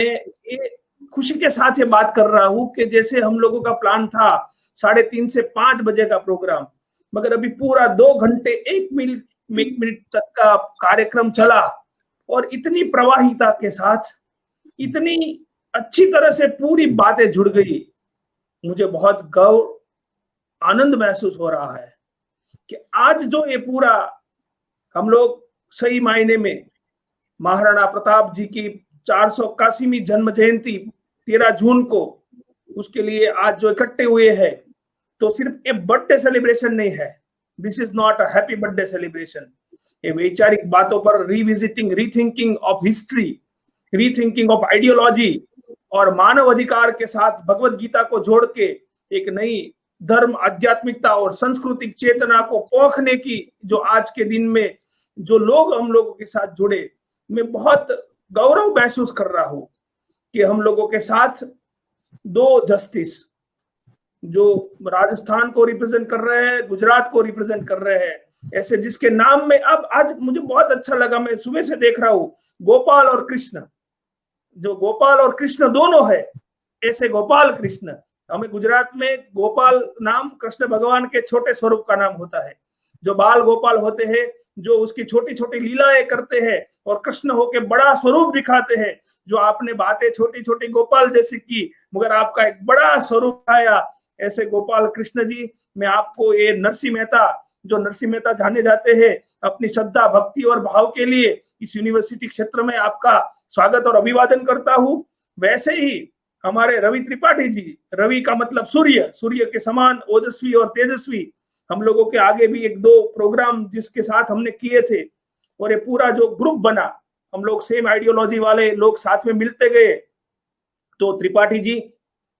ये खुशी के साथ ये बात कर रहा हूं कि जैसे हम लोगों का प्लान था 3:30 से 5 बजे का प्रोग्राम, मगर अभी पूरा 2 घंटे 1 मिनट तक का कार्यक्रम चला और इतनी प्रवाहिता के साथ इतनी अच्छी तरह से पूरी बातें जुड़ गई। मुझे बहुत गौरव आनंद महसूस हो रहा है कि आज जो ये पूरा हम लोग सही मायने में महाराणा प्रताप जी की 481वीं जन्म जयंती 13 जून को, उसके लिए आज जो इकट्ठे हुए हैं, तो सिर्फ एक बर्थडे सेलिब्रेशन नहीं है। This is not a happy birthday celebration. ये वैचारिक बातों पर revisiting, rethinking of history, rethinking of ideology और मानव अधिकार के साथ भगवत गीता को जोड़ के एक नई धर्म, आध्यात्मिकता और सांस्कृतिक चेतना को पोखने की जो आज के दिन में जो लोग हम लोगों के साथ जुड़े, मैं बहुत गौरव महसूस कर रहा हूं कि हम लोगों के साथ 2 जस्टिस जो राजस्थान को रिप्रेजेंट कर रहे हैं, गुजरात को रिप्रेजेंट कर रहे हैं, ऐसे जिसके नाम में अब आज मुझे बहुत अच्छा लगा, मैं सुबह से देख रहा हूं, गोपाल और कृष्ण, जो गोपाल और कृष्ण दोनों है, ऐसे गोपाल कृष्ण। हमें गुजरात में गोपाल नाम कृष्ण भगवान के छोटे स्वरूप का नाम होता है। जो बाल गोपाल होते हैं, जो उसकी छोटी छोटी लीलाएं करते हैं और कृष्ण होके बड़ा स्वरूप दिखाते हैं। जो आपने बातें छोटी छोटी गोपाल जैसी की, मगर आपका एक बड़ा स्वरूप आया, ऐसे गोपाल कृष्ण जी, मैं आपको ये नरसिंह मेहता, जो नरसिंह मेहता जाने जाते हैं अपनी श्रद्धा, भक्ति और भाव के लिए, इस यूनिवर्सिटी क्षेत्र में आपका स्वागत और अभिवादन करता हूं। वैसे ही हमारे रवि त्रिपाठी जी, रवि का मतलब सूर्य, सूर्य के समान ओजस्वी और तेजस्वी, हम लोगों के आगे भी 1-2 प्रोग्राम जिसके साथ हमने किए थे, और ये पूरा जो ग्रुप बना, हम लोग सेम आइडियोलॉजी वाले लोग साथ में मिलते गए। तो त्रिपाठी जी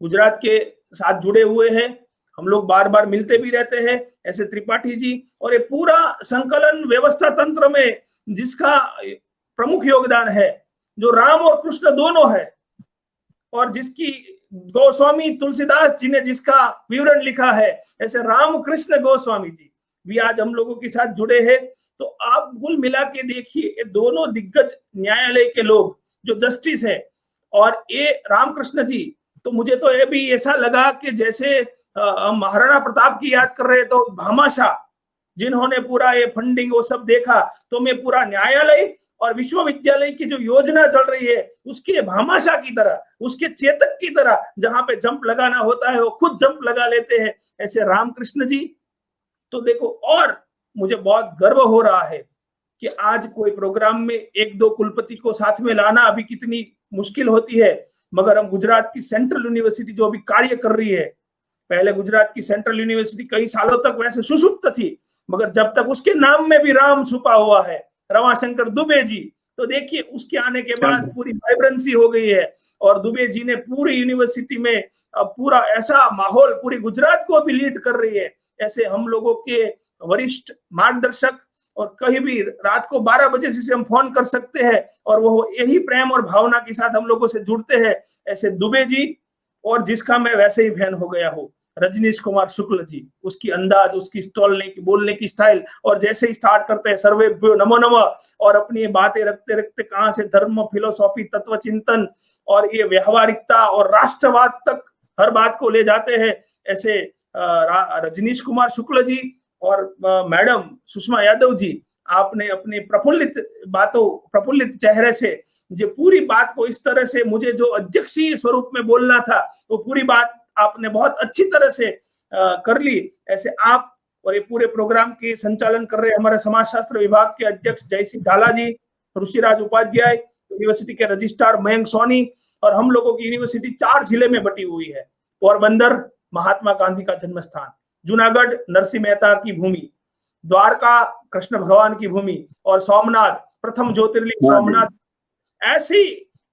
गुजरात के साथ जुड़े हुए हैं, हम लोग बार बार मिलते भी रहते हैं, ऐसे त्रिपाठी जी, और ये पूरा संकलन व्यवस्था तंत्र में जिसका प्रमुख योगदान है, जो राम और कृष्ण दोनों है, और जिसकी गोस्वामी तुलसीदास जी ने जिसका विवरण लिखा है, ऐसे रामकृष्ण गोस्वामी जी भी आज हम लोगों के साथ जुड़े हैं। तो आप कुल मिला के देखिए, ये दोनों दिग्गज न्यायालय के लोग जो जस्टिस है, और ये रामकृष्ण जी, तो मुझे तो ये भी ऐसा लगा कि जैसे हम महाराणा प्रताप की याद कर रहे हैं, तो भामाशाह जिन्होंने पूरा ये फंडिंग वो सब देखा, तो मैं पूरा न्यायालय और विश्वविद्यालय की जो योजना चल रही है, उसके भामाशाह की तरह, उसके चेतक की तरह, जहां पे जंप लगाना होता है वो खुद जंप लगा लेते हैं, ऐसे रामकृष्ण जी। तो देखो, और मुझे बहुत गर्व हो रहा है कि आज कोई प्रोग्राम में 1-2 कुलपति को साथ में लाना अभी कितनी मुश्किल होती है, मगर हम गुजरात की सेंट्रल यूनिवर्सिटी जो अभी कार्य कर रही है, पहले गुजरात की सेंट्रल यूनिवर्सिटी कई सालों तक वैसे सुषुप्त थी, मगर जब तक उसके नाम में भी राम छुपा हुआ है, रमाशंकर दुबे जी, तो देखिए उसके आने के बाद पूरी वाइब्रेंसी हो गई है, और दुबे जी ने पूरी यूनिवर्सिटी में अब पूरा ऐसा माहौल पूरी गुजरात को भी लीड कर रही है। ऐसे हम लोगों के वरिष्ठ मार्गदर्शक, और कहीं भी रात को 12 बजे से हम फोन कर सकते हैं, और वो यही प्रेम और भावना के साथ हम लोगों से जुड़ते हैं, ऐसे दुबे जी। और जिसका मैं वैसे ही फैन हो गया हूँ, रजनीश कुमार शुक्ल जी, उसकी अंदाज, उसकी स्टॉलने की, बोलने की स्टाइल, और जैसे ही स्टार्ट करते हैं सर्वेभ्यो नमो नमः, और अपनी बातें रखते रखते कहां से धर्म, फिलोसॉफी, तत्व चिंतन और ये व्यवहारिकता और राष्ट्रवाद तक हर बात को ले जाते हैं, ऐसे रजनीश कुमार शुक्ल जी और मैडम सुषमा यादव जी, आपने अपने प्रफुल्लित चेहरे से जो पूरी बात को इस तरह से, मुझे जो अध्यक्षीय स्वरूप में बोलना था, वो पूरी बात आपने बहुत अच्छी तरह से कर ली। ऐसे आप और ये पूरे प्रोग्राम के संचालन कर रहे हमारे समाजशास्त्र विभाग के अध्यक्ष जयसिंह झाला जी, ऋषिराज उपाध्याय, यूनिवर्सिटी के रजिस्ट्रार मयंक सोनी, और हम लोगों की यूनिवर्सिटी 4 जिले में बटी हुई है। पोरबंदर महात्मा गांधी का जन्म स्थान, जूनागढ़ नरसिंह मेहता की भूमि, द्वारका कृष्ण भगवान की भूमि, और सोमनाथ प्रथम ज्योतिर्लिंग सोमनाथ,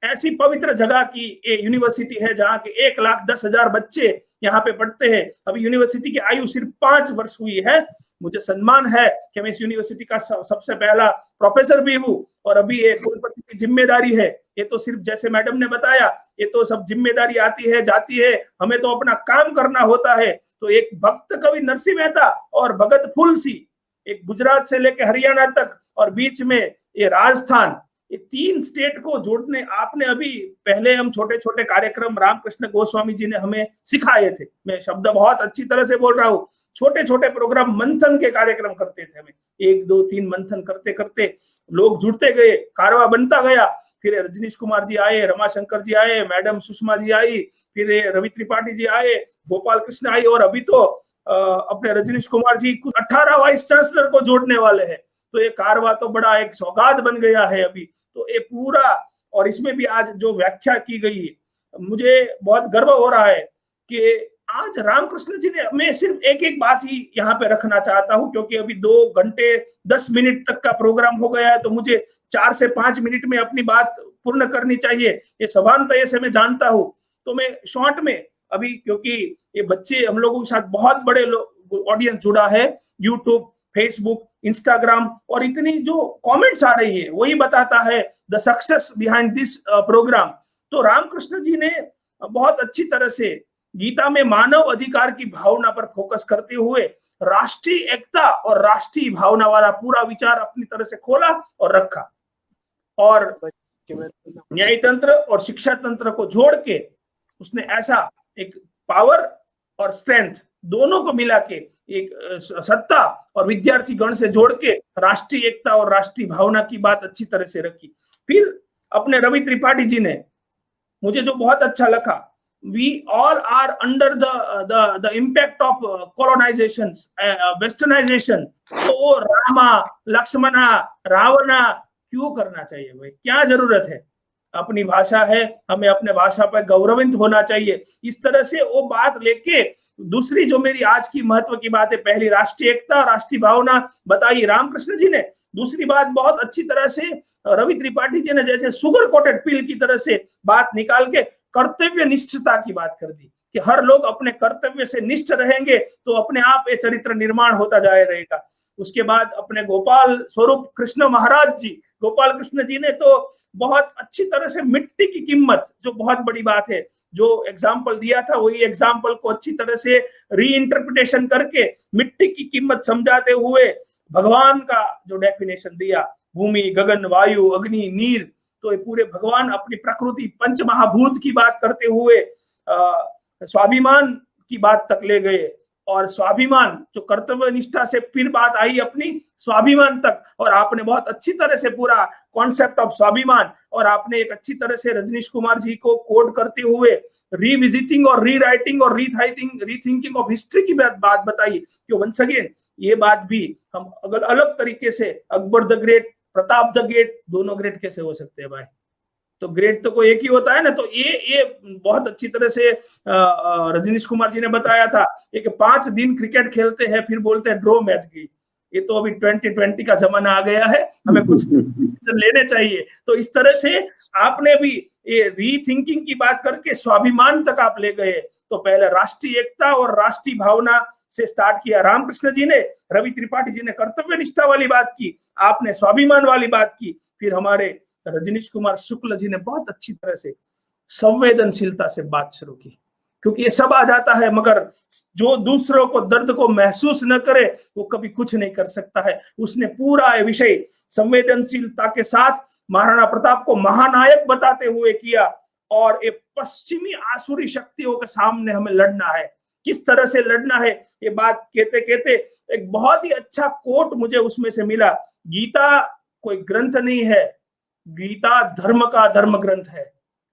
ऐसी पवित्र जगह की ये यूनिवर्सिटी है जहां के 1,10,000 बच्चे यहाँ पे पढ़ते हैं। अभी यूनिवर्सिटी की आयु सिर्फ 5 वर्ष हुई है। मुझे सम्मान है कि मैं इस यूनिवर्सिटी का सबसे पहला प्रोफेसर भी हूँ, और अभी ये कुलपति की जिम्मेदारी है। ये तो सिर्फ जैसे मैडम ने बताया, ये तो सब जिम्मेदारी आती है जाती है, हमें तो अपना काम करना होता है। तो एक भक्त कवि नरसिंह मेहता और भगत फूल सी, एक गुजरात से लेकर हरियाणा तक, और बीच में ये राजस्थान, ये 3 स्टेट को जोड़ने, आपने अभी पहले हम छोटे छोटे कार्यक्रम रामकृष्ण गोस्वामी जी ने हमें सिखाए थे, मैं शब्द बहुत अच्छी तरह से बोल रहा हूँ, छोटे छोटे प्रोग्राम मंथन के कार्यक्रम करते थे हमें, 1 2 3 मंथन करते करते लोग जुड़ते गए, कारवा बनता गया। फिर रजनीश कुमार जी आए, रमाशंकर जी आए, मैडम सुषमा जी आई, फिर रवि त्रिपाठी जी आए, गोपाल कृष्ण आई, और अभी तो अपने रजनीश कुमार जी कुछ 18 वाइस चांसलर को जोड़ने वाले हैं। तो ये कारवा तो बड़ा एक सौगात बन गया है अभी तो ये पूरा। और इसमें भी आज जो व्याख्या की गई है, मुझे बहुत गर्व हो रहा है कि आज रामकृष्ण जी ने, मैं सिर्फ एक एक बात ही यहाँ पे रखना चाहता हूँ, क्योंकि अभी 2 घंटे 10 मिनट तक का प्रोग्राम हो गया है, तो मुझे 4 से 5 मिनट में अपनी बात पूर्ण करनी चाहिए, ये सभानता से मैं जानता हूँ। तो मैं शॉर्ट में अभी, क्योंकि ये बच्चे हम लोगों के साथ बहुत बड़े ऑडियंस जुड़ा है, यूट्यूब, फेसबुक, इंस्टाग्राम, और इतनी जो कमेंट्स आ रही है वही बताता है the success behind this program. तो रामकृष्ण जी ने बहुत अच्छी तरह से गीता में मानव अधिकार की भावना पर फोकस करते हुए राष्ट्रीय एकता और राष्ट्रीय भावना वाला पूरा विचार अपनी तरह से खोला और रखा, और न्याय तंत्र और शिक्षा तंत्र को जोड़ के उसने ऐसा एक पावर और स्ट्रेंथ दोनों को मिला के एक सत्ता और विद्यार्थी गण से जोड़ के राष्ट्रीय एकता और राष्ट्रीय भावना की बात अच्छी तरह से रखी। फिर अपने रवि त्रिपाठी जी ने, मुझे जो बहुत अच्छा लगा, we all are under the impact of colonization, westernization, तो रामा लक्ष्मणा रावणा क्यों करना चाहिए भाई, क्या जरूरत है, अपनी भाषा है, हमें अपने भाषा पर गौरवित होना चाहिए। इस तरह से वो बात लेके, दूसरी जो मेरी आज की महत्व की बात है, पहली राष्ट्रीय एकता राष्ट्रीय भावना बताई रामकृष्ण जी ने, दूसरी बात बहुत अच्छी तरह से रवि त्रिपाठी जी ने जैसे सुगर कोटेड पिल की तरह से बात निकाल के कर्तव्य निष्ठता की बात कर दी कि हर लोग अपने कर्तव्य से निष्ठ रहेंगे तो अपने आप ये चरित्र निर्माण होता जाए रहेगा। उसके बाद अपने गोपाल स्वरूप कृष्ण महाराज जी, गोपाल कृष्ण जी ने तो बहुत अच्छी तरह से मिट्टी की कीमत, जो बहुत बड़ी बात है, जो एग्जाम्पल दिया था वही एग्जाम्पल को अच्छी तरह से रीइंटरप्रिटेशन करके मिट्टी की कीमत समझाते हुए भगवान का जो डेफिनेशन दिया, भूमि गगन वायु अग्नि नीर, तो ये पूरे भगवान अपनी प्रकृति पंच महाभूत की बात करते हुए स्वाभिमान की बात तक ले गए, और स्वाभिमान जो कर्तव्य निष्ठा से फिर बात आई अपनी स्वाभिमान तक, और आपने बहुत अच्छी तरह से पूरा कॉन्सेप्ट ऑफ स्वाभिमान, और आपने एक अच्छी तरह से रजनीश कुमार जी को कोड करते हुए रीविजिटिंग और रीराइटिंग और रीथिंकिंग ऑफ हिस्ट्री की बात बताई कि वंस अगेन ये बात भी हम अगर अलग तरीके से Akbar the great, Pratap the great, दोनों ग्रेट कैसे हो सकते हैं भाई, तो ग्रेट तो कोई एक ही होता है ना। तो ये बहुत अच्छी तरह से रजनीश कुमार जी ने बताया था, एक 5 दिन क्रिकेट खेलते हैं फिर बोलते हैं ड्रॉ मैच गई, ये तो अभी 2020 का जमाना आ गया है, हमें कुछ लेने चाहिए। तो इस तरह से आपने भी ये रीथिंकिंग की बात करके स्वाभिमान तक आप ले गए। तो पहले राष्ट्रीय एकता और राष्ट्रीय भावना से स्टार्ट किया रामकृष्ण जी ने, रवि त्रिपाठी जी ने कर्तव्य निष्ठा वाली बात की, आपने स्वाभिमान वाली बात की, फिर हमारे रजनीश कुमार शुक्ल जी ने बहुत अच्छी तरह से संवेदनशीलता से बात शुरू की, क्योंकि ये सब आ जाता है, मगर जो दूसरों को दर्द को महसूस न करे वो कभी कुछ नहीं कर सकता है। उसने पूरा ये विषय संवेदनशीलता के साथ महाराणा प्रताप को महानायक बताते हुए किया, और ये पश्चिमी आसुरी शक्तियों के सामने हमें लड़ना है, किस तरह से लड़ना है, ये बात कहते कहते एक बहुत ही अच्छा कोट मुझे उसमें से मिला। गीता कोई ग्रंथ नहीं है, गीता धर्म का धर्म ग्रंथ है।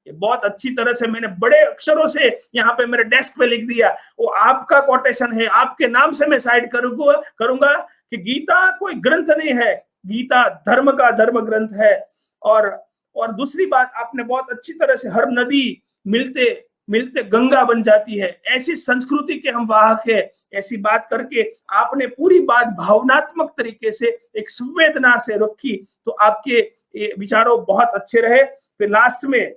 ये बहुत अच्छी तरह से मैंने बड़े अक्षरों से यहाँ पे मेरे डेस्क पे लिख दिया, वो आपका कोटेशन है, आपके नाम से मैं साइड करूंगा कि गीता कोई ग्रंथ नहीं है, गीता धर्म का धर्म ग्रंथ है। और दूसरी बात, आपने बहुत अच्छी तरह से हर नदी मिलते मिलते गंगा बन जाती है, ऐसी संस्कृति के हम वाहक है, ऐसी बात करके आपने पूरी बात भावनात्मक तरीके से एक संवेदना से रखी, तो आपके विचारों बहुत अच्छे रहे। फिर लास्ट में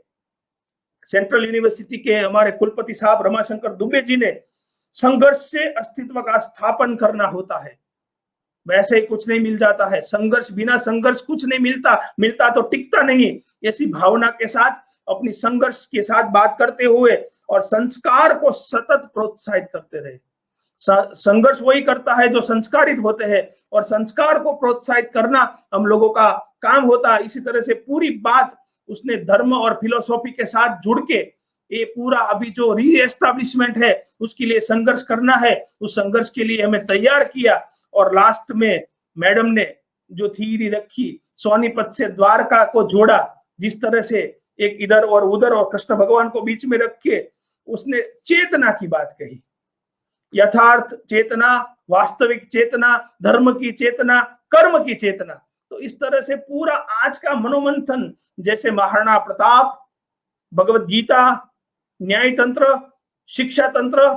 सेंट्रल यूनिवर्सिटी के हमारे कुलपति साहब रमाशंकर दुबे जी ने, संघर्ष से अस्तित्व का स्थापन करना होता है, वैसे ही कुछ नहीं मिल जाता है, संघर्ष बिना संघर्ष कुछ नहीं मिलता तो टिकता नहीं। ऐसी भावना के साथ अपनी संघर्ष के साथ बात करते हुए और संस्कार को सतत प्रोत्साहित करते रहे। संघर्ष वही करता है जो संस्कारित होते हैं, और संस्कार को प्रोत्साहित करना हम लोगों का काम होता, इसी तरह से पूरी बात उसने धर्म और फिलोसॉफी के साथ जुड़ के ये पूरा अभी जो री एस्टैब्लिशमेंट है उसके लिए संघर्ष करना है, उस संघर्ष के लिए हमें तैयार किया। और लास्ट में मैडम ने जो थ्योरी रखी, सोनीपत से द्वारका को जोड़ा, जिस तरह से एक इधर और उधर और कृष्ण भगवान को बीच में रख के उसने चेतना की बात कही, यथार्थ चेतना, वास्तविक चेतना, धर्म की चेतना, कर्म की चेतना। तो इस तरह से पूरा आज का मनोमंथन, जैसे महाराणा प्रताप, भगवत गीता, न्याय तंत्र, शिक्षा तंत्र,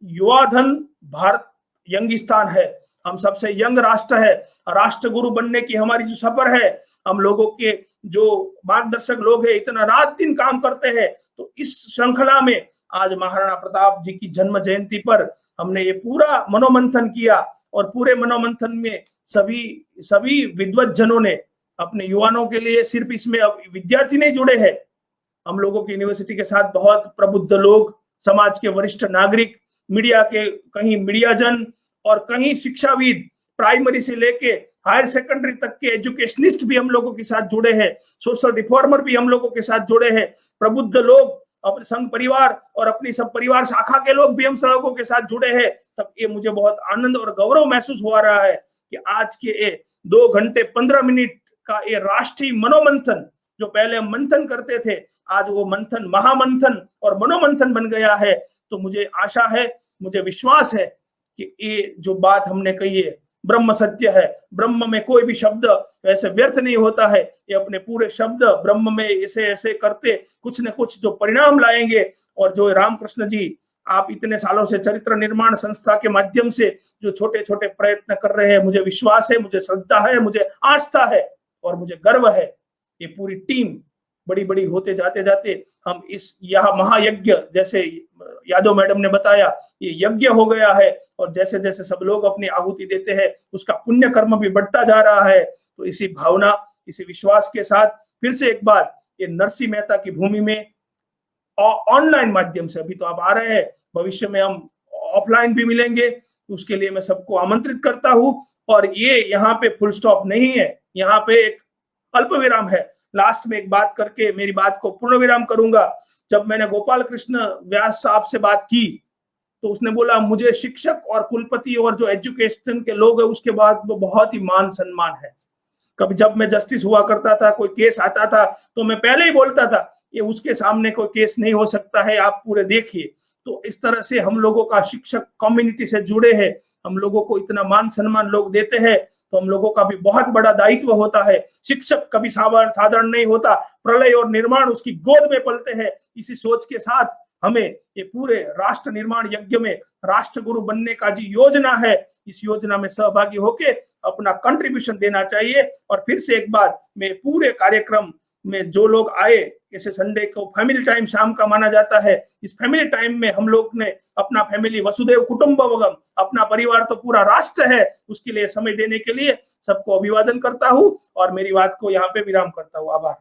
युवा धन, भारत यंगिस्तान है, हम सबसे यंग राष्ट्र है, राष्ट्र गुरु बनने की हमारी जो सफर है, हम लोगों के जो मार्गदर्शक लोग हैं इतना रात दिन काम करते हैं। तो इस श्रृंखला में आज महाराणा प्रताप जी की जन्म जयंती पर हमने ये पूरा मनोमंथन किया, और पूरे मनोमंथन में सभी विद्वत जनों ने अपने युवाओं के लिए, सिर्फ इसमें विद्यार्थी नहीं जुड़े हैं, हम लोगों की यूनिवर्सिटी के साथ बहुत प्रबुद्ध लोग, समाज के वरिष्ठ नागरिक, मीडिया के कहीं मीडिया जन और कहीं शिक्षाविद, प्राइमरी से लेके हायर सेकेंडरी तक के एजुकेशनिस्ट भी हम लोगों के साथ जुड़े हैं, सोशल रिफॉर्मर भी हम लोगों के साथ जुड़े हैं, प्रबुद्ध लोग, अपने संघ परिवार और अपनी सब परिवार शाखा के लोग भी हम सब लोगों के साथ जुड़े हैं। तब ये मुझे बहुत आनंद और गौरव महसूस हो रहा है कि आज के ये 2 घंटे 15 मिनट का ये राष्ट्रीय मनोमंथन, जो पहले हम मंथन करते थे, आज वो मंथन महामंथन और मनोमंथन बन गया है। तो मुझे आशा है, मुझे विश्वास है कि ये जो बात हमने कही है ब्रह्म सत्य है, ब्रह्म में कोई भी शब्द ऐसे व्यर्थ नहीं होता है, ये अपने पूरे शब्द ब्रह्म में ऐसे ऐसे करते कुछ न कुछ जो परिणाम लाएंगे। और जो रामकृष्ण जी, आप इतने सालों से चरित्र निर्माण संस्था के माध्यम से जो छोटे छोटे प्रयत्न कर रहे हैं, मुझे विश्वास है, मुझे श्रद्धा है, मुझे आस्था है और मुझे गर्व है, ये पूरी टीम बड़ी बड़ी होते जाते जाते हम इस यह महायज्ञ, जैसे यादव मैडम ने बताया, ये यज्ञ हो गया है, और जैसे जैसे सब लोग अपनी आहुति देते हैं उसका पुण्य कर्म भी बढ़ता जा रहा है। तो इसी भावना, इसी विश्वास के साथ फिर से एक बार ये नरसिंह मेहता की भूमि में ऑनलाइन माध्यम से, अभी तो आप आ रहे हैं, भविष्य में हम ऑफलाइन भी मिलेंगे, उसके लिए मैं सबको आमंत्रित करता हूं। और ये यहाँ पे फुल स्टॉप नहीं है, यहाँ पे एक अल्प विराम है। लास्ट में एक बात करके मेरी बात को पूर्ण विराम करूंगा। जब मैंने गोपाल कृष्ण व्यास साहब से बात की तो उसने बोला मुझे शिक्षक और कुलपति और जो एजुकेशन के लोग हैं उसके बाद वो बहुत ही मान सम्मान है। कभी जब मैं जस्टिस हुआ करता था, कोई केस आता था तो मैं पहले ही बोलता था ये उसके सामने कोई केस नहीं हो सकता है, आप पूरे देखिए। तो इस तरह से हम लोगों का शिक्षक कम्युनिटी से जुड़े हैं, हम लोगों को इतना मान सम्मान लोग देते हैं, तो हम लोगों का भी बहुत बड़ा दायित्व होता है। शिक्षक कभी साधारण नहीं होता, प्रलय और निर्माण उसकी गोद में पलते हैं। इसी सोच के साथ हमें ये पूरे राष्ट्र निर्माण यज्ञ में राष्ट्र गुरु बनने का जो योजना है, इस योजना में सहभागी होके अपना कंट्रीब्यूशन देना चाहिए। और फिर से एक बार मैं पूरे कार्यक्रम में जो लोग आए, जैसे संडे को फैमिली टाइम शाम का माना जाता है, इस फैमिली टाइम में हम लोग ने अपना फैमिली वसुदेव कुटुंबकम, अपना परिवार तो पूरा राष्ट्र है, उसके लिए समय देने के लिए सबको अभिवादन करता हूं और मेरी बात को यहाँ पे विराम करता हूँ। आभार।